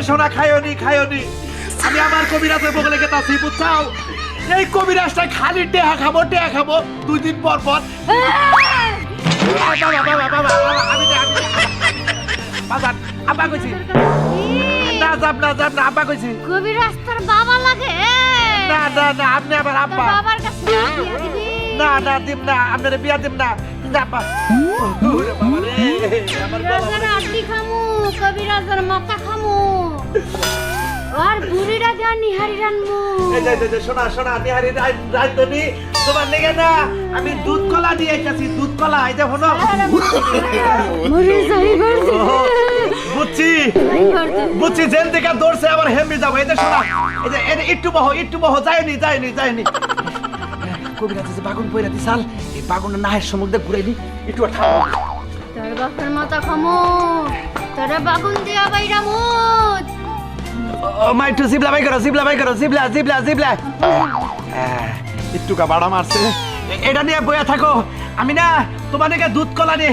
সোনা খায়নি খায়নি আমি আমার কবিরাজের বগলে গেতাছি বুঝছাও এই কবিরাজটা খালি টেহা খাবো 2 দিন পর পর আব্বা কইছি না যাব না আব্বা কইছি কবিরাজ তোর বাবা লাগে না আপনি আবার আব্বা বাবার কাছে বিয়া দিবি না দিম না আপনারে বিয়া দিম না আব্বা ওরে বাবা রে আমার কবিরাজের আড্ডি খামু কবিরাজের মাথা খামু আর বুড়িরা যা নিহারি রানমু এই শোনা নিহারি রাইতনি তোমার নেগে না আমি দুধ কলা দিয়ে আইতাছি দুধ কলা এই দেখো না মরে যাই করছে বুঝছি জেল থেকে দৌড়ছে আবার হেমে যাবো এই যে শোনা এই যে একটু বহ যায়নি কবিরাজ যে বাগুন পয়রা দিছাল এই বাগুনের নাহের সমুদ্রে ঘুরে দি একটু ঠান্ডা তোর বাপের মাথা খামু তোরে বাগুন দিয়া বাইরা মুত ও মাই টু জিবলা বাই করো জিবলা একটু কা বাড়া মারছে এটা নিয়ে বইয়া থাকো আমি না তোমার নাকি দুধ কলা নিয়ে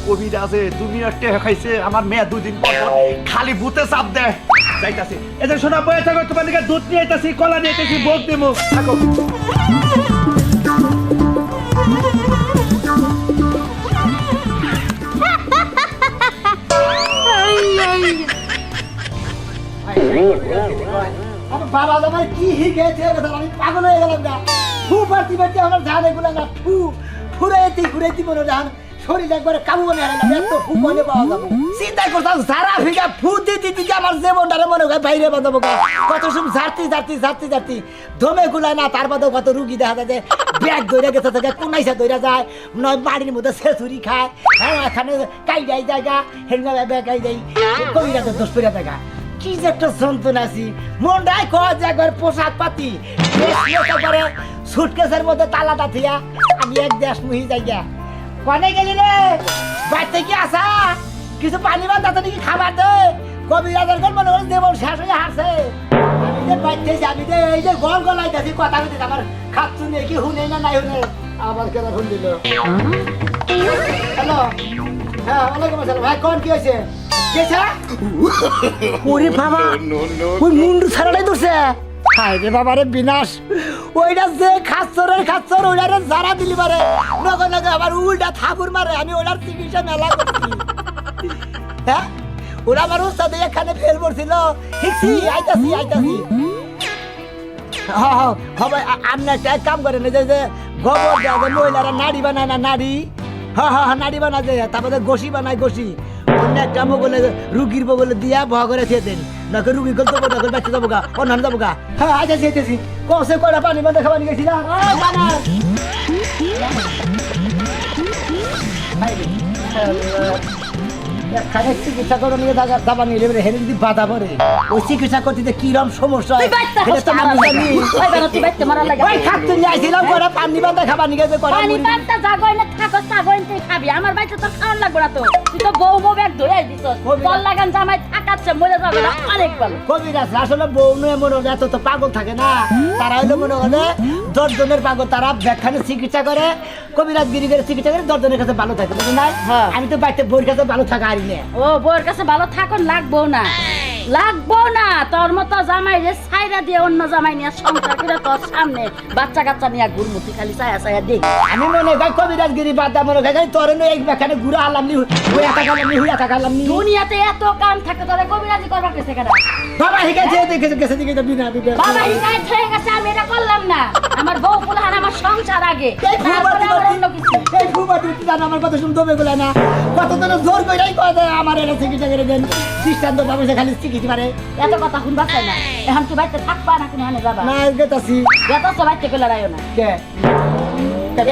কবিরাজে তুমি একটা খাইছে আমার মেয়ে 2 দিন পর খালি ভূতে চাপ দেয় যাইতাছি এই যে শোনা বইয়া থাকো তোমার নাকি দুধ নিয়ে আইতাছি কলা নিয়ে আইতাছি ভোগ দেবো থাকো বাবা জামাই কি গেছে আমি পাগল হয়ে গেলাম না ফু পারতি আমার ধান এগুলো না ফুরাইতি মনে জান শরীর একবারে কাবু মনে হয় না এত ফু মনে পাওয়া যাবো চিন্তা করতাম সারা ফিকা ফু দিতে আমার জীবনটারে মনে হয় বাইরে বাঁধাবো কত সময় ঝাড়তি ধমে গুলায় না তার বাদেও কত রুগী দেখা যায় যে ব্যাগ ধরে গেছে থেকে কোনাইসা ধরে যায় নয় বাড়ির মধ্যে ছেঁচুরি খায় হ্যাঁ এখানে কাইডাই জায়গা হেলনা ব্যাগাই যাই কবিরাজের দোষ করে দেখা কি যে একটা যন্ত্রণা আছি মনটাই কয় যে একবার পোশাক পাতি করে সুটকেসের মধ্যে তালাটা থিয়া আমি এক দেশ মুহি যাইয়া কনে গেলি রে বাড়িতে কি আসা কিছু পানি বা তাতে নাকি খাবার দে কবিরাজের গল মনে হল দেবন শেষ হয়ে হারছে আমি যে বাড়িতে যাবি রে এই যে গল গলাই যাচ্ছি কথা বলতে আমার খাচ্ছু নেই কি হুনে না নাই হুনে আবার কেন ফোন দিল হ্যালো হ্যাঁ ওয়ালাইকুম আসসালাম ভাই কোন কি হয়েছে ওরে বাবা ওই মুন্ডু ছাড়াটাই ধরছে হায় রে বাবা রে বিনাশ ওইটা যে খাচ্ছর ওইটারে যারা দিলি পারে নগে আবার উল্টা ঠাকুর মারে আমি ওটার চিকিৎসা মেলা করছি হ্যাঁ ওরা আমার উস্তাদে এখানে ফেল পড়ছিল ঠিকছি আইতাছি হ্যাঁ আপনি একটা কাম করেন যে গোবর দেওয়া মহিলারা নাড়ি বানায় না নাড়ি হ্যাঁ নাড়ি বানা যায় তারপরে গোসি বানায় গোসি অন্য একটা বগলে রুগীর বগলে দিয়া ভয় করে খেয়ে দেন নাকি রুগী গল্প করে বাচ্চা যাবো গা অন্যান্য যাবো গা হ্যাঁ যেতেছি কষে কয়টা পানি বন্ধ খাবার নিয়ে গেছিলাম একখানে চিকিৎসা করে নিয়ে দাবা নিয়ে নেবে হেরে যদি বাধা পড়ে ওই চিকিৎসা করতে কিরম সমস্যা হয় সেটা তো আমি জানি। তুই বাইতে মারা লাগে ওই খাচ্ছু নিয়ে আইছিলাম করে পানি বান্ধা খাবার নিয়ে গেছে করে পানি পান্তা জাগয় না থাকস তাগয় তুই খাবি আমার বাইতে তো খাওয়ান লাগবে না তো তুই তো বউ বউ ব্যাগ ধরে দিছস তোর লাগান জামাই থাকাচ্ছে মরে যাবে না অনেক ভালো কবিরাজ আসলে বউ নয় মনে হয় এত তো পাগল থাকে না তারা হইলো মনে করে 10 জনের পাগল তারা ব্যাখ্যানে চিকিৎসা করে কবিরাজ গিরি করে চিকিৎসা করে 10 জনের কাছে ভালো থাকে বুঝলি না আমি তো বাইতে বউর কাছে ভালো থাকা হারি না ও বউয়ের কাছে ভালো থাকুন লাগবো না তোর মতো জামাই রে ছাইরা দিয়ে অন্য জামাই নিয়ে সংসার করে তোর সামনে বাচ্চা কাচ্চা নিয়ে ঘুরমুতি খালি ছায়া ছায়া দেখ আমি মনে হয় কবিরাজ গিরি বাদ দা মনে হয় তোর নয় এক ব্যাখ্যানে ঘুরে আলাম নি হুইয়া থাকালাম নি দুনিয়াতে এত কাম থাকে তোরে কবিরাজি করবার কেসে কেন বাবা হিকাছে দেখেছে গেছে দিকে তো বিনা বিনা বাবা হিকায় হয়ে গেছে আমি এটা করলাম না আমার বউ পুলাহার আমার সংসার আগে তারপরে আমার অন্য কিছু এই ফুবাটি জানা আমার কথা শুনতে হবে বলে না কত দিন জোর কইরাই কথা আমার এটা চিকিৎসা করে দেন দৃষ্টান্ত পাবে খালি চিকিৎসা পারে এত কথা শুনবা চাই না এখন কি বাইতে থাকবা না কোন হানে যাবা না গেতাছি এত তো বাইতে কইলা রাইও না কে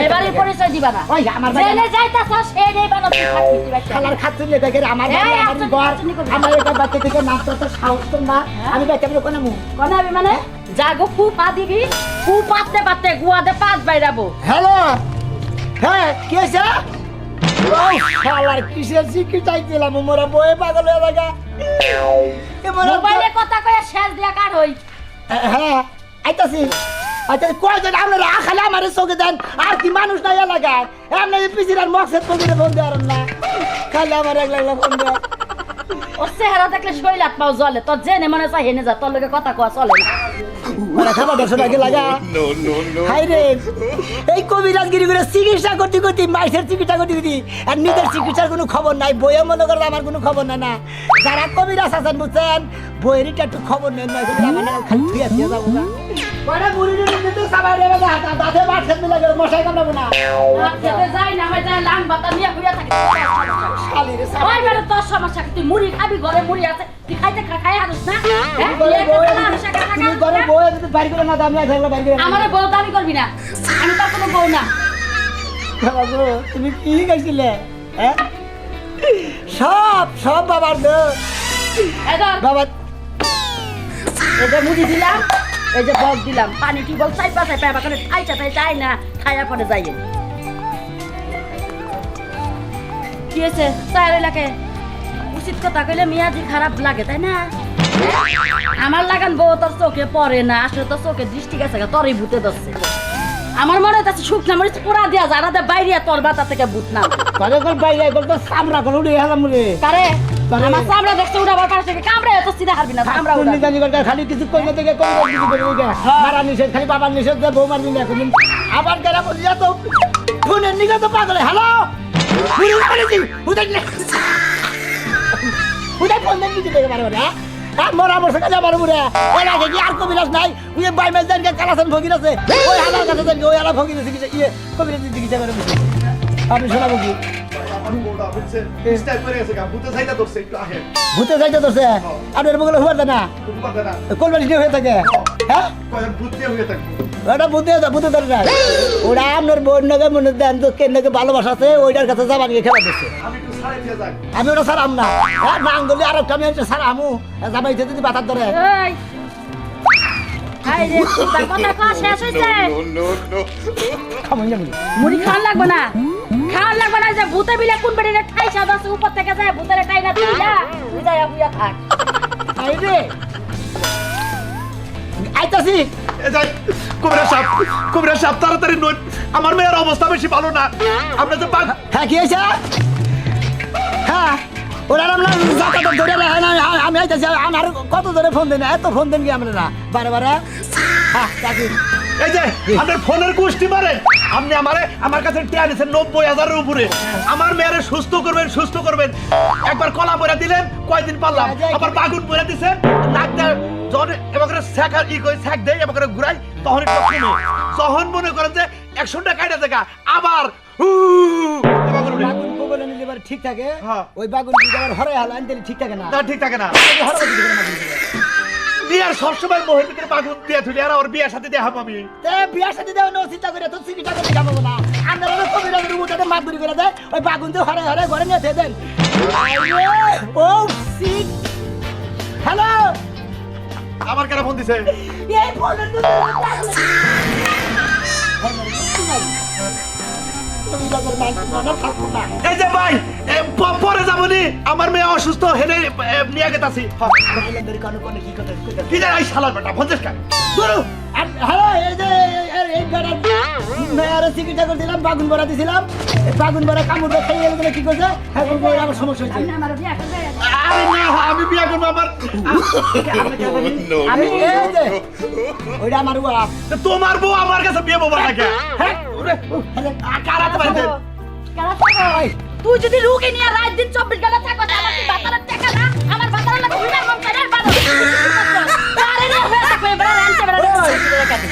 এবারে পরিচয় দিবা না ওই আমার জেলে যাইতাছ সেই নেই বানো তুই থাকবি তুই বাইতে খালার খাচ্ছু নিয়ে দেখে আমার এই, আমার আচ্ছা, ঘর আচ্ছা, নিকো। আমার এটা বাচ্চা থেকে নাচ তো সাহস তো না আমি বাইতে আমি কোন মু কোন হবে মানে জাগো ফু পা দিবি ফু পাতে পাতে গুয়াতে পাত বাইরাবো হ্যালো হ্যাঁ কি আছে ও শালার কিসের চিকিৎসাই দিলাম মোরা বয়ে পাগল হয়ে লাগা মোবাইলে কথা কইয়া শেষ দিয়া কার হই হ্যাঁ আইতাছি আচ্ছা কয়জন আপনারা খালি আমার চোখে দেন আর কি মানুষ নাই এলাকায় এমনি পিছিয়ে আর মকসেদ পজিরে ফোন দেওয়ার না খালি আমার এক লাগলা ফোন দেওয়া ও চেহারা দেখলে শৈলাত পাও জলে তোর জেনে মনে চাই হেনে যা তোর লগে কথা কওয়া চলে না ওরা খাবার দর্শন আগে লাগা হাই রে এই কবিরাজগিরি করে চিকিৎসা করতে করতে মাইসের চিকিৎসা করতে করতে আর নিজের চিকিৎসার কোনো খবর নাই বইয়ে মনে করে আমার কোনো খবর নাই না যারা কবিরাজ আছেন বুঝছেন বইয়েরটা একটু খবর নেন না আমার খালি থুয়ে থুয়ে যাবো না কয়টা মুড়ি নিতে তো সবাই রে দাঁতে বাট খেতে লাগে মশাই কামড়াবো না খেতে যাই না হয় যায় লাং বাতা নিয়ে ঘুরে থাকে শালি রে ওই বেলা তোর সমস্যা কি তুই মুড়ি খাবি ঘরে মুড়ি আছে তুই খাইতে খাই হারুস না হ্যাঁ? তুই একটা বেলা আনিস, একটা তুমি খাস ঘরে না? বইয়ে যদি বাড়ি করে না দাম না থাকলে বাড়ি করে আমারে বউ দাবি করবি না আমি তোর কোনো বউ না বাবু তুমি কি গাইছিলে হ্যাঁ সব সব বাবার দোষ এই ধর, বাবা এই যে মুড়ি দিলাম এই যে বক দিলাম পানি টিউবওয়েল চাইপা আবার করে খাইটা তাই চাই না খাইয়া পরে যাইয়ে কি হয়েছে চায়ের এলাকে উচিত কথা কইলে মিয়াজি খারাপ লাগে তাই না আমার লাগান বউ তোর চোখে পড়ে না আসলে তোর চোখে দৃষ্টি গেছে তোরই ভূতে ধরছে আমার মনে হচ্ছে শুকনা মরিচ পোড়া দিয়া যারা বাইরে তোর বাতা থেকে ভূত না ঘরে ঘর বাইরে গেল তো সামরা করে উড়ে গেলাম রে কারে কারে? আমার চামড়া দেখছে উড়াবার পাশে থেকে কামড়ে তো সিধা হারবি না চামড়া উড়া তুমি জানি করতে খালি কিছু কইতে থেকে কোন কিছু করে উঠে মারা নিষেধ খালি বাবার নিষেধ দে বৌমার নিলে এখন আবার গেলা বলি এত ফোনের নিগে তো পাগল হ্যালো পুরো বলেছি উদয় ফোন দেন কিছু দেখে পারবে না মোরা আমার সঙ্গে যাবার মুরে ওই লাগে কি আর কবিরাজ নাই ওই বাইমেল দেন কে কালাসান ফকির আছে ওই হালার কাছে দেন ওই হালা ফকির আছে ইয়ে কবিরাজ চিকিৎসা করে আমি শোনাবো কি ভূতে যাইতে তোরছে আপনার বগলে হওয়ার না কোলবাড়ি দিয়ে হয়ে থাকে হ্যাঁ ওটা ভূতে ভূতে ধরে না ওরা আপনার বোন নাকি মনে দেন তো কে নাকি ভালোবাসা আছে ওইটার কাছে যাবার গিয়ে খেলা দিচ্ছে আমি ওটা সারাম না হ্যাঁ না আঙ্গুলি আর একটা আমি সারামু যাবাইতে যদি বাতার ধরে এই আই রে তোর কথা কওয়া শেষ হইছে খামই যাবি মুড়ি খাওয়ান লাগবে না যে ভূতে বিলে কোন বেড়ে ঠাই সাদা আছে উপর থেকে যায় ভূতের টাই না দিলা তুই যায় হুইয়া থাক আই রে আইতাছি কুবরা সাপ তাড়াতাড়ি নই আমার মেয়ের অবস্থা বেশি ভালো না আপনি তো হ্যাঁ কি হয়েছে হ্যাঁ ওরা আমরা জাকাতে ধরে রাখেন আমি আইতাছি আমার কত ধরে ফোন দেন এত ফোন দেন কি আমরা না বারে বারে হ্যাঁ কাকি এই যে আপনার ফোনের গোষ্ঠী মারেন আপনি আমার কাছে টিয়া নিছেন 90,000-এর উপরে আমার মেয়েরে সুস্থ করবেন একবার কলা পয়রা দিলেন কয়দিন পারলাম আবার বাগুন পয়রা দিছেন নাক দিয়ে জ্বর এবার শেখা শেখ দেয় এবার ঘুরাই তখন একটু শুনে যখন মনে করেন যে 100 টাকা কাটা দেখা আবার বাগুন কবলে নিলে এবার ঠিক থাকে হ্যাঁ। ওই বাগুন যদি আবার হরে হাল আনতে ঠিক থাকে না না ঠিক থাকে না হরে দিতে না বাগুন বিয়ার সবসময় মোহের ভিতরে বাগুন দিয়ে থুলি আর ওর বিয়ার সাথে দেখা পাবি তে বিয়ার সাথে দাও না চিন্তা করে তো চিকিৎসা করতে যাবো না আপনারা কবিরাজের উপরে মাদুরি করে দেয় ওই বাগুন তো হরে হরে ঘরে নিয়ে দেন ও সিট হ্যালো আমার কেন ফোন দিছে এই ফোনের তো কবিরাজের মান থাকবো না এই যে ভাই পরে যাবনি আমার মেয়ে অসুস্থ হেলে নিয়ে গেতাছি কি জানাই শালার বেটা ভঞ্জেশ কান ধরো হ্যালো এই যে এই গাড়ার মেয়ারে চিকিৎসা করছিলাম বাগুন বড়া দিছিলাম বাগুন বড়া কামড় খেয়ে গেলে কি করছে এখন আমার সমস্যা হয়েছে আপনি আমার বিয়া করবেন আরে না আমি বিয়া করবো আমার আমি এই যে ওইটা আমার বাপ তোমার বউ আমার কাছে বিয়ে বলবা না কে হ্যাঁ কারা তো বাড়িতে কারা থাকো? তুই যদি রুগী নিয়ে রাত দিন 24 ঘন্টা থাকো আমার কি বাতারের টাকা না আমার বাতারের লাগে উইনার মন করে বাবা আরে না হয়ে থাকবে বড় রানছে বড়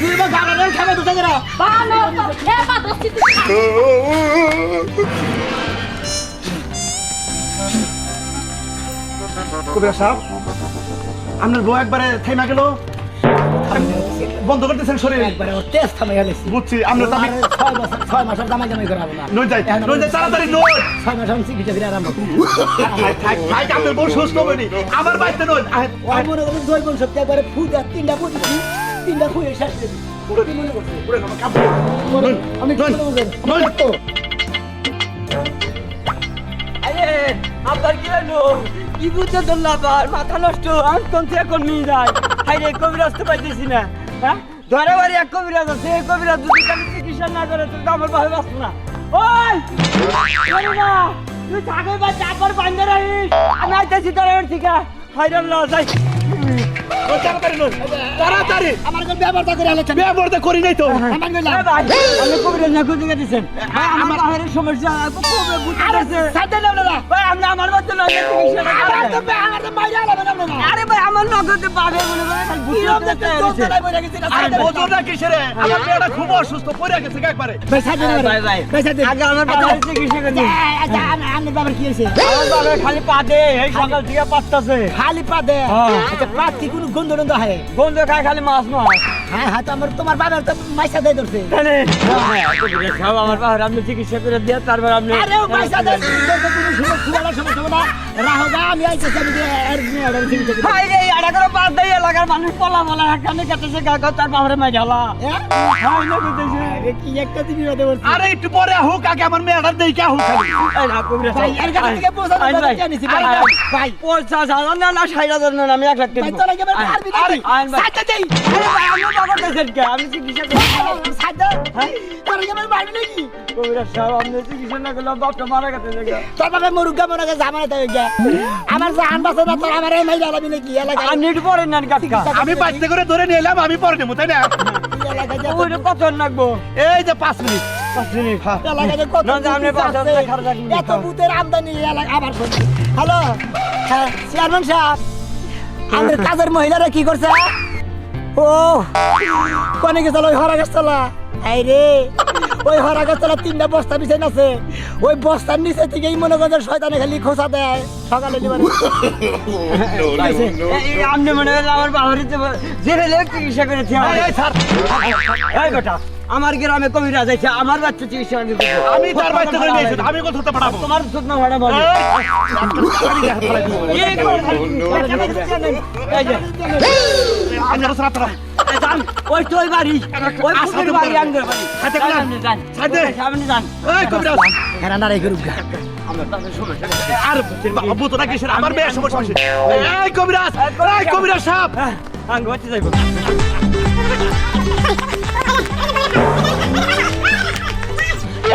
তুই তো গাড়ার খাবে দুটো করে বানো তো এ বা দস্তি তুই কবির সাহেব আপনার বউ একবারে থেমা গেল বন্ধ করতেছেন শরীর একবারে ওর টেস্ট থামে গেছে বুঝছি আমরা তো আমি 6 মাসের দামাই দামাই করাবো না নই যাই তাড়াতাড়ি নই 6 মাস আমি চিকিৎসা করে আরাম ভাই আপনার বউ সুস্থ হবেনি আমার বাড়িতে নই ওই মনে করুন জৈবন শক্তি একবারে ফুটা তিনটা ফুটেছি তিনটা ফুয়ে শেষ করে দিই কি মনে করছে আমি কি মনে করছি তো আপনার কি হলো কি বুঝতে ধরল আবার মাথা নষ্ট আমি কোন থেকে এখন নিয়ে যাই হাই রে কবিরাজ তো পাইতেছি না হ্যাঁ ধরে বাড়ি এক কবিরাজ আছে এই কবিরাজ যদি কালে চিকিৎসা না করে তো আমার ভাবে বাঁচবো না ওই করে না তুই থাকে বা চাপর বান্ধে রহিস আমি আইতেছি তোর ঠিক হাই রে আল্লাহ যাই তাড়াতাড়ি নই তাড়াতাড়ি আমার কোন ব্যবহারটা করে আলো বিয়ে বলতে করি নাই তো আমার কইলা এ ভাই আমি কবিরাজ না খুঁজে গেছেন ভাই আমার বাহিরের সমস্যা কবে বুঝতে সাথে নাও না ভাই আমি আমার মত না চিকিৎসা আমার তো মাইরা আলাদা না আরে ভাই আমার নগদে পাবে মনে করে খালি বুঝতে তোলাই বইরা গেছি না সাথে ওজনটা কিসের আমার মেয়েটা খুব অসুস্থ পড়ে গেছে একবারে ভাই সাথে না ভাই ভাই ভাই সাথে আগে আমার বাবার চিকিৎসা করে দিন আচ্ছা আমি বাবার কি হইছে আমার বাবা খালি পা দে এই সকাল থেকে পাততাছে খালি পা দে হ্যাঁ। আচ্ছা পা কি কোনো গন্ধ টন্ধ হয় গন্ধ খায় খালি মাছ মাছ হ্যাঁ হ্যাঁ তো আমার তোমার বাবার তো মাইসা দেয় ধরছে তাহলে সব আমার বাবার আপনি চিকিৎসা করে দিয়ে তারপর আপনি আরে ও মাইসা দেয় কোনো সুযোগ সুবিধা সমস্যা না রাহবা আমি আইতেছি আমি আর মেয়ের চিকিৎসা করি হাই রে আড়া করে পা দেই এলাকার মানুষ পলা বলা কানে কাটেছে কাকা তার বাবারে মাই ঢালা হাই না কইতেছে আরে কি একটা দিবি বাদে বলছি আরে একটু পরে হোক আগে আমার মেয়েটার দেখে হোক খালি এই না কবিরা ভাই এর কাছ থেকে পৌঁছানো জানিছি ভাই ভাই পয়সা জানা না না 60,000 না আমি 1 লাখ ভাই টাকা তোরা কেমন পারবি নাকি আইন ভাই সাথে দেই আরে ভাই আমি বাবা দেন কে আমি চিকিৎসা করি সাথে তোরা কেমন পারবি নাকি কবিরা সাহেব আপনি চিকিৎসা না করলে বাপটা মারা গেছে দেখা তোর বাবা মরুগা মনে গেছে আমার তো আমার জান বাসে না তোর আমার মাই জ্বালাবি নাকি এলাকায় আমি একটু পরে নেন কাটকা আমি বাচ্চা করে ধরে নিয়ে এলাম আমি পরে নেবো তাই না এলাকায় ওইটা কত লাগবো এই যে 5 মিনিট 5 মিনিট এলাকায় কত না, না, আপনি বাসা আছে, খারাপ রাখবেন না। এত ভূতের আমদানি এলাকা আবার করছে হ্যালো হ্যাঁ চেয়ারম্যান সাহেব আমাদের কাজের মহিলারা কি করছে ও কোনে গেছিল ওই হরা গাছতলা এই রে ওই হরা গাছতলা 3টা বস্তা বিছাই আছে ওই বস্তার নিচে থেকেই মনে করেন শয়তানে খালি খোঁচা দেয় সকালে নিবার আপনি মনে হয় আমার বাবারে জেলে চিকিৎসা করেছি এই স্যার এই বেটা আমার গ্রামে কবিরা যাইছে আমার বাচ্চা চিকিৎসা আমি করবো। আমি তার বাচ্চা করে নিয়েছি আমি কোথা থেকে পাঠাবো তোমার শুকনো ভাড়া বলি এই যে, যান, ওই তো ওই বাড়ি ওই পুকুরের বাড়ি আঙ্গের বাড়ি সাথে গেলাম। আপনি যান সাথে। আপনি যান হেরা নারাই করুক আমার তাদের সমস্যা আর বাবু তোরা কিসের আমার মেয়ের সমস্যা হয়েছে এই কবিরাজ এই কবিরাজ সাহেব আঙ্গ বাচ্চা যাইব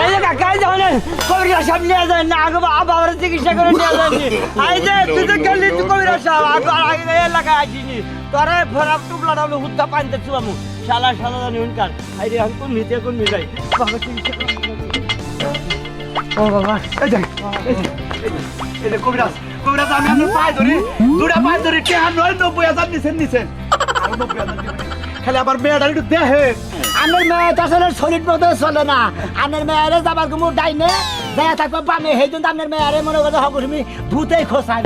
এই যে কাকা যখন কবিরা সাহেব নিয়ে যায় না আগে বাবার চিকিৎসা করে নিয়ে যায়নি এই যে তুই তো গেলি তুই কবিরা সাহেব আগে এলাকায় আসিনি তোরা ফেরাব টুকলাটা আমি হুত্তা পানিতে চুয়ামু শালা শালা জানি উনকার এই রে আমি কোন নিতে কোন নিয়ে যাই বাবা চিকিৎসা করে ও বাবা এই যে এই যে কবিরাজ কবিরাজ আমি আপনার পায়ে ধরি দুটা পায়ে ধরি টেহার নয় 90,000 নিছেন নিছেন আর 90,000 খালি আবার মেয়েটা একটু দেখে আমার মেয়ে তো আসলে শরীর মতো চলে না আমার মেয়েরে যাবার কোনো ডাইনে দেয়া থাকবে বামে সেই জন্য আপনার মেয়েরে মনে করতে হবো তুমি ভূতেই খোসাই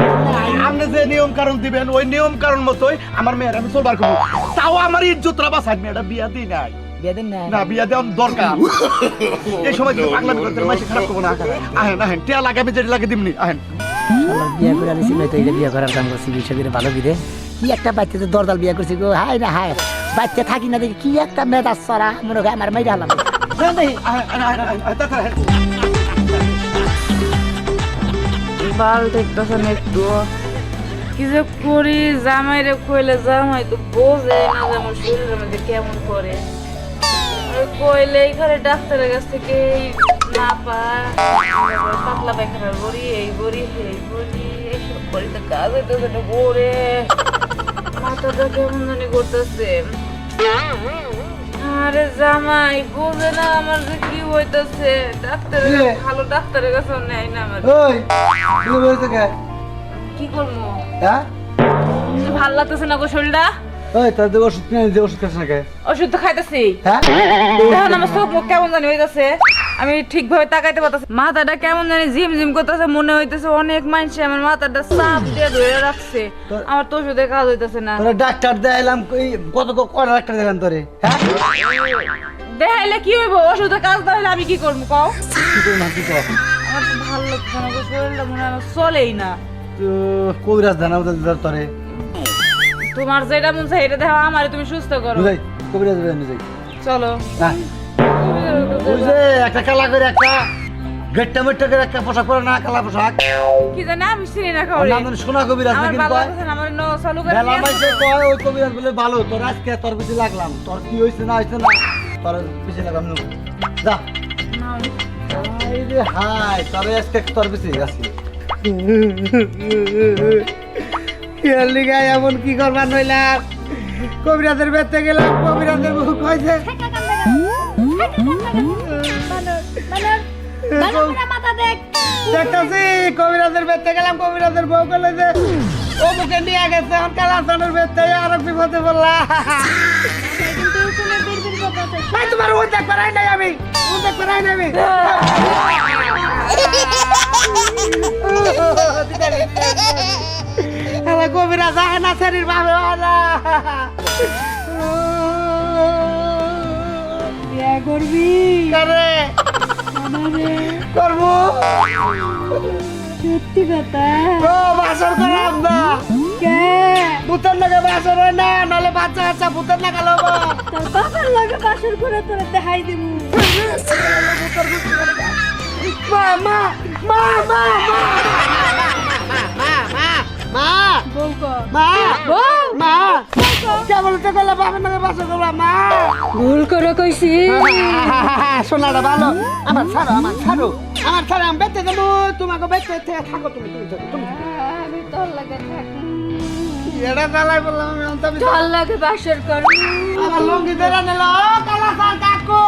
আপনি যে নিয়ম কারণ দিবেন ওই নিয়ম কারণ মতোই আমার মেয়ের আমি চলবার করবো তাও আমার ইজ্জতটা বাঁচাই মেয়েটা বিয়া দিই নাই বিয়ে দেন না না বিয়া দেওয়ার দরকার এই সময় তুমি পাগলামি করতে মাসে খারাপ করবো না আহেন আহেন টিয়া লাগে আমি যেটা লাগে দিমনি আহেন আমার বিয়ে করে আনিছি নয়তো এটা বিয়ে করার দাম করছি বিষয় করে ভালো বিদে কি একটা বাচ্চা তো দরদাল বিয়ে করছি গো হাই না হাই বাচ্চা থাকি না দেখি কি একটা মেজাজ সরা মনে হয় আমার মাইরা হলাম বাল দেখতেছেন একটু কি যে করি জামাইরে কইলে জামাই তো বোঝে না যে আমার শরীরের মধ্যে কেমন করে আর কইলে এখানে ডাক্তারের কাছ থেকে এই না পায় পাতলা পায়খানার বড়ি এই বড়ি এই বড়ি এইসব বড়িতে কাজ হইতেছে না বড়ে মাথাটা কেমন জানি করতেছে আরে জামাই বোঝে না আমার যে কি হইতেছে ডাক্তারের ভালো ডাক্তারের কাছে নেয় না আমার ওই তুমি বলতে কে কি করবো হ্যাঁ ভাল লাগতেছে না গো শরীরটা ওই তার তো ওষুধ কিনে দে ওষুধ খাস না কে ওষুধ তো খাইতেছি হ্যাঁ দেখুন আমার চোখ মুখ কেমন জানি হইতেছে আমি ঠিকভাবে তাকাইতে পারতেছি মাথাটা কেমন জানি ঝিম ঝিম করতেছে মনে হইতেছে অনেক মানুষ আমার মাথাটা চাপ দিয়ে ধরে রাখছে আমার তো ওষুধে কাজ হইতেছে না তোরা ডাক্তার দেখাইলাম কত কত ডাক্তার দেখালাম তোরে হ্যাঁ দেখাইলে কি হইব ওষুধে কাজ না হইলে আমি কি করবো কও কি করবো না কি কর আমার তো ভালো লাগছে না গো, শরীরটা মনে হয় আমার চলেই না তো কবিরাজ জানাবো তোরে তোমার যেটা মন চাই এটা দেখো আমারে তুমি সুস্থ করো বুঝাই কবিরাজ বুঝাই চলো না বুঝে একটা কালা করে একটা গেটটা মেটটা করে একটা পোশাক পরে না কালা পোশাক কি জানি আমি চিনি না ওর খাওয়ারে নাম জানি সোনা কবিরাজ আমার নাকি ভালো কয় লাগছে না আমার নো চালু করে বেলা নিয়ে মাইছে আসো। কয় ওই কবিরাজ বলে ভালো তোর আজকে তোর পিছে লাগলাম তোর কি হইছে না হইছে না তোর পিছে লাগলাম নু যা নাও। হাই রে হাই তোর আজকে তোর পিছে আসি খেয়ালি গায়ে এমন কি করবার নইলাম কবিরাজের বেতে গেলাম কবিরাজের মুখ কইছে দেখতেছি কবিরাজের বেতে গেলাম কবিরাজের বউ কইলে যে ও মুখে নিয়ে গেছে এখন কালাসানের বেতে আর বিপদে বললা ভাই তোমার ও দেখ করাই নাই আমি ও দেখ করাই নাই আমি আরে কবিরাজ আহে না শরীর ভাবে আলা বিয়া করবি করে করবো সত্যি কথা ও বাসর করাম না কে ভূতের লাগে বাসর হয় না নাহলে বাচ্চা বাচ্চা ভূতের লাগা লব তোর বাবার লগে বাসর করে তোরা দেখাই দিমু মা মা মা মা মা বউ কর মা বউ মা কে বলতে গেলে বাবার লাগে বাসর করবা মা ভুল করে কইছি শোনাটা ভালো আমার ছাড়ো আমি বেঁচে দেবো তোমাকে বেঁচে থাকো তুমি আমি তোর লাগে থাকি এটা চালাই বললাম আমি আমি তোর লাগে বাসর কর আমার লঙ্গি ধরে নিল কালা সার কাকু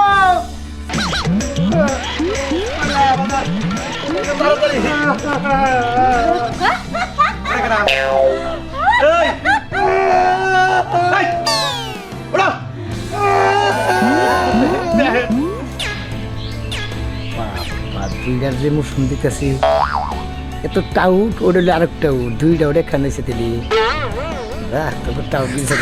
এই ওরা দুইটার যে মুসুম দিতেছি এত টাউট ওটা আরেক টাউট দুইটা ওটা খানাইছে দিলি তোর টাউট দিয়েছে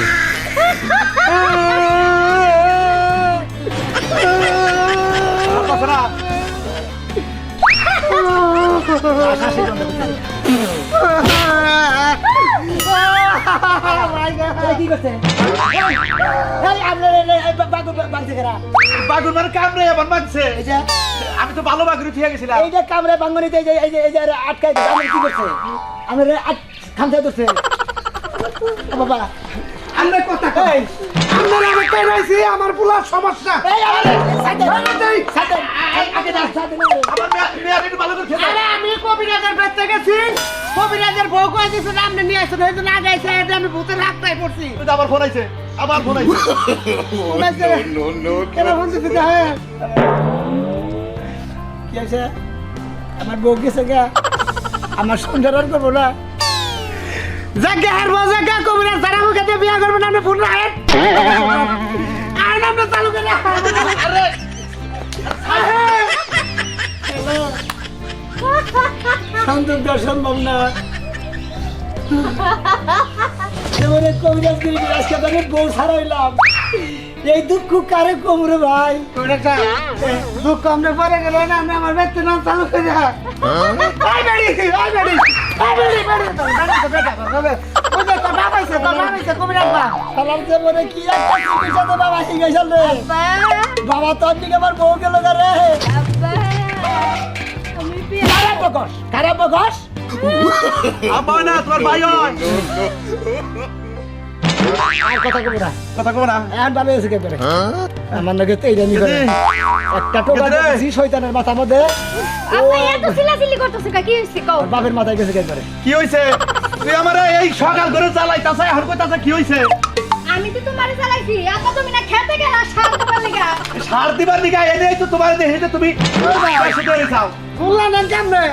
কি করছে বাগুন মানে কামড়ে এবার মানছে আমি তো ভালো বাগুন ঠিক গেছিলাম এইটা কামড়ে বাঙ্গনিতে এই যে আটকাই দিছে আমি কি করছে আমি খামতে ধরছে বাবা আমরা কথা কই আমরা আমি কই রইছি আমার পুরা সমস্যা এই আরে সাইডে সাইডে আগে দাও সাইডে আমার মেয়ে একটু ভালো করে খেলো আরে আমি কবিরাজের বেতে গেছি কবিরাজের বউ কই দিছে সামনে নিয়ে আসছে হয়তো না গাইছে এটা আমি ভূতের হাতটাই পড়ছি আবার ফোন আইছে আবার ফোন আইছে কেন ফোন দিতে যাবে কি আছে আমার বউ গেছে গা আমার সংসার আর করবো না জায়গা হারবো জায়গা কবিরাজ সারা মুখে দিয়ে বিয়া করবো না আপনি ফোন রাখেন আর আমরা চালু করে সন্তান দেওয়া সম্ভব না এবারে কবিরাজ গিরি আজকে তাকে বউ ছাড়াইলাম এই দুঃখ কারে কমরে ভাই দুঃখ আমরা পরে গেলে না আমি আমার ব্যক্তি নাম চালু করে আমার জীবনে কি একটা চিকিৎসা তো বাবা শিখেছে রে বাবা তোর দিকে আমার বউ গেল রে খারাপ বকস আব্বা না তোমার ভাই হয় আর কথা কব না কথা কো না আর ভালো এসে কে করে আমার নাকি তো এইটা নি করে একটা টোকা দিছি শয়তানের মাথার মধ্যে আপনি এত চিল্লাচিল্লি করতেছেন কি হইছে কও আর বাপের মাথায় গেছে কে করে কি হইছে তুই আমারে এই সকাল করে চালাইতাছ এখন কইতাছ কি হইছে আমি তো তোমারে চালাইছি আপা তুমি না খেতে গেলা সার দেবার লাগা সার দিবার দিকে এনেই তো তোমার দেখে যে তুমি পয়সা দিয়ে খাও ফুললা না কেমনে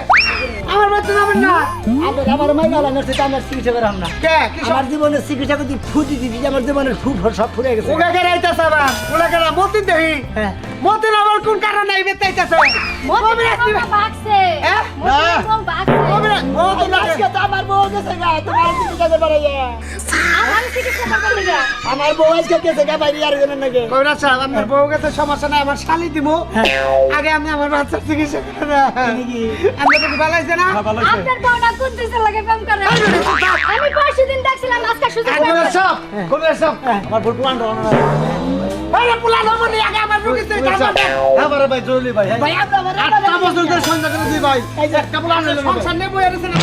আমার বাচ্চা যাবেন না আমার মাইনা লাগাচ্ছে তো আমার চিকিৎসা করাম না কে আমার জীবনের চিকিৎসা করতে ফুটি দিদি আমার জীবনের খুব সব ফুরে গেছে ওকে কে রাইতাছে আবার ওলা কে মতি দেহি হ্যাঁ মতি আবার কোন কারণে নাই বেতাইতাছে মনে বাক্সে হ্যাঁ? মনে বাক্সে ও তো আজকে তো আমার বউ গেছে গা তোমার চিকিৎসা করবার আইয়া আমার চিকিৎসা করবার লাগা আমার বউ আজকে গেছে গা বাইরে আর জন্য নাকি কবিরাজ সাহেব আপনার বউ গেছে সমস্যা নাই আমার শালি দিব আগে আমি আমার বাচ্চার চিকিৎসা করে না আমরা তো ভালাইছে না আপনার বউটা কোন দিছে লাগে প্রেম করে আমি পরশু দিন দেখছিলাম আজকে সুযোগ কবিরাজ সাহেব কবিরাজ সাহেব আমার বউ পুরান রওনা আরে পুলান হবো নি আগে আমার রুগীতে কামড় দে আমারে ভাই জলি ভাই ভাই আমরা আটটা বছর ধরে সন্ধ্যা করে দিই ভাই এই যে একটা বলা আনলে সংসার নেবো এরছে না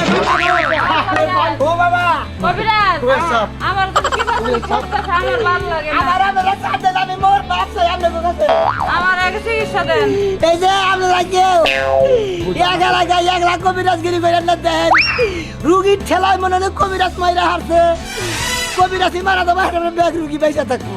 ও বাবা কবিরাজ আমার তো কি বলছিস করতেছে আমার ভালো লাগে না আমার সাথে আমি মোর বাপ চাই আপনাদের কাছে আমার আগে চিকিৎসা দেন এই যে আপনারা কেউ এক লাখ কবিরাজগিরি করে না দেন রুগীর ঠেলায় মনে হয় কবিরাজ মাইরা হারছে কবিরাজি মারা তো বাইরে ব্যাগ রুগী পয়সা থাকবো